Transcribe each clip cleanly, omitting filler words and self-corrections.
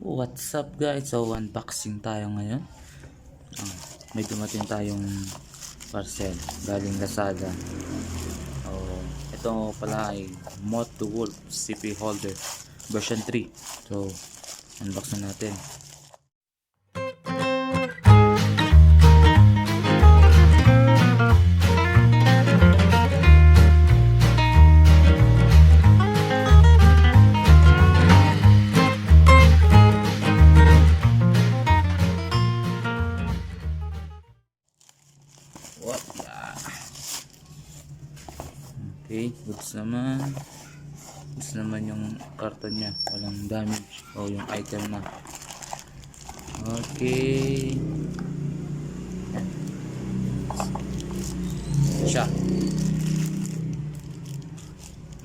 What's up guys? So unboxing tayo ngayon. May dumating tayong parcel galing Lazada. Ito pala ay Moto Wolf CP holder version 3. So unbox na natin. Okay, goods naman. Goods naman yung karton niya. Walang damage. O yung item na. Okay. Siya.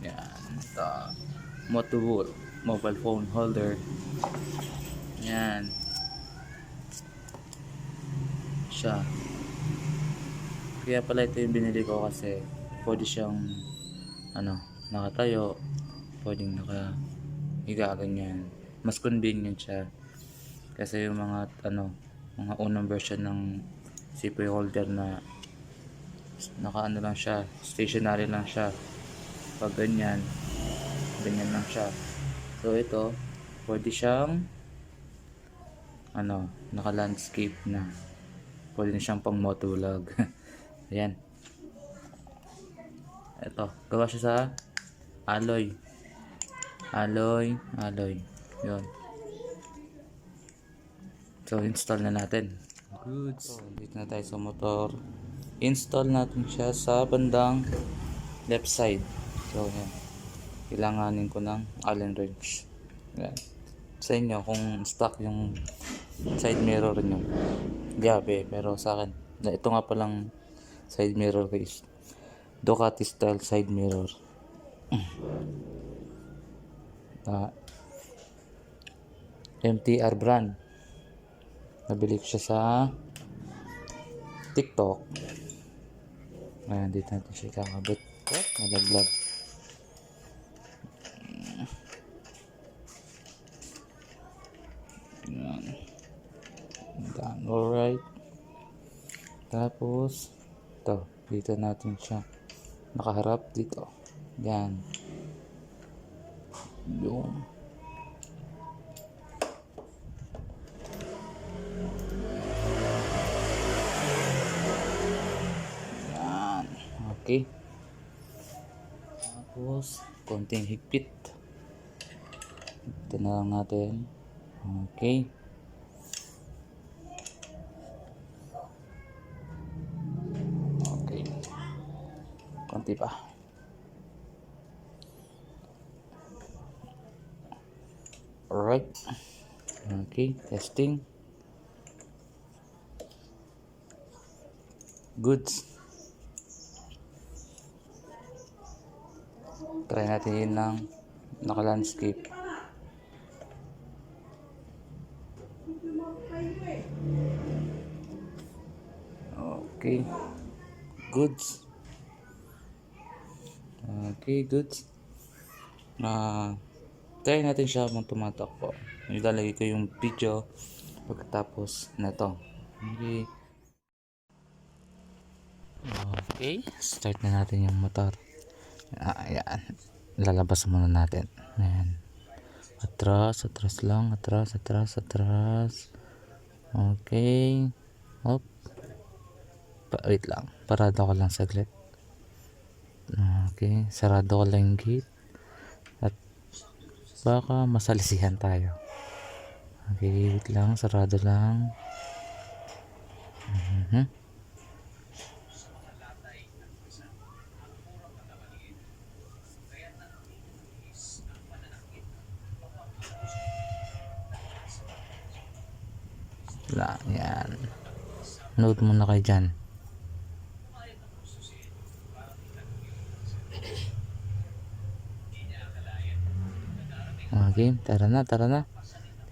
Yan. Ito. Moto Wolf mobile phone holder. Yan. Siya. Kaya pala ito yung binili ko kasi pwede siyang nakatayo, pwedeng nakahiga ganyan. Mas convenient siya kasi yung mga mga unang version ng CP holder na naka lang siya, stationary lang siya. Pag ganyan lang siya. So ito pwede siyang naka landscape na, pwede na siyang pang motovlog. Ayan. Ito, gawa siya sa alloy. Yun. So, install na natin. Good. So, dito na tayo sa motor. Install natin siya sa bandang left side. So, yan. Kailanganin ko ng Allen wrench. Yan. Sa inyo, kung stock yung side mirror nyo, gabi. Pero sa akin, ito nga palang side mirror guys. Ducati style side mirror. MTR brand. Nabili ko siya sa TikTok. Ayan, dito natin siya kakabit. Nalaglag. Alright. Tapos ito, dito natin siya nakaharap dito. Yan. Yung yan. Okay. Tapos konting higpit. Ito na lang natin. Okay. Konti pa. Alright. Okay, testing. Goods. Try natin yun ng naka-landscape. Okay. Goods. Okay, goods. Try natin siya habang tumatakbo. Ilalagay ko yung video pagkatapos na to. Okay. Okay, start na natin yung motor. Ayan. Lalabas muna natin. Ayan. Atras lang. Atras. Okay. Hop. Wait lang. Parado ko lang saglit. Okay, sarado ko lang yung gate at baka masalisihan tayo. Okay, wait lang, sarado lang. Yan. Note muna kayo dyan. Okay, tara na.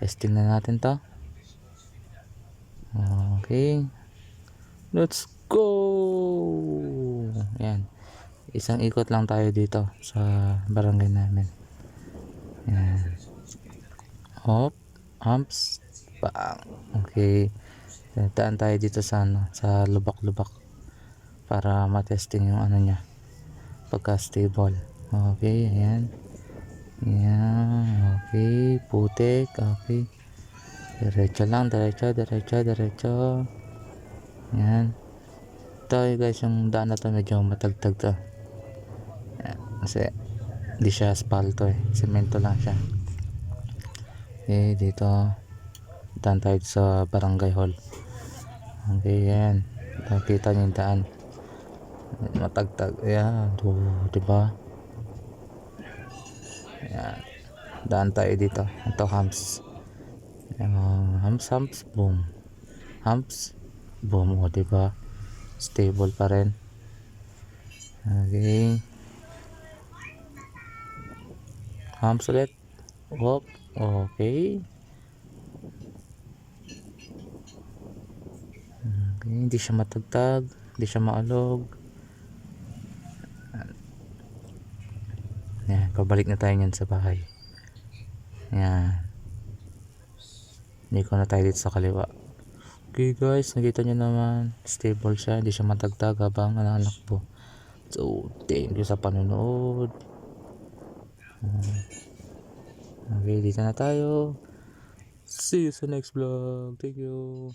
Testing na natin to. Okay. Let's go! Yan. Isang ikot lang tayo dito sa barangay namin. Yan. Hop. humps. Bang. Okay. Daan tayo dito sa ano, sa lubak-lubak para matesting yung ano niya pagka stable. Okay, ayan. Ayan, okay, putik, okay. Diretso lang, diretso. Ayan. Ito guys, yung daan na to medyo matagtag to. Ayan, kasi hindi siya asfalto semento lang siya. Okay, dito daan tayo sa barangay hall. Okay, ayan. Nakita niyo yung daan. Matagtag. Ayan, diba? Ayan. Daan tayo dito. Ito humps. Humps, boom. Humps, boom. O, diba? Stable pa rin. Okay. Humps ulit. Whoop. Okay. Okay. Hindi siya matagtag. Hindi siya maalog. Yan. Pabalik na tayo niyan sa bahay. Yan. Hindi ko na tayo dito sa kaliwa. Okay guys, nakita nyo naman. Stable siya. Hindi siya matagtag habang nananakbo. So, thank you sa panonood. Okay, dito na tayo. See you sa next vlog. Thank you.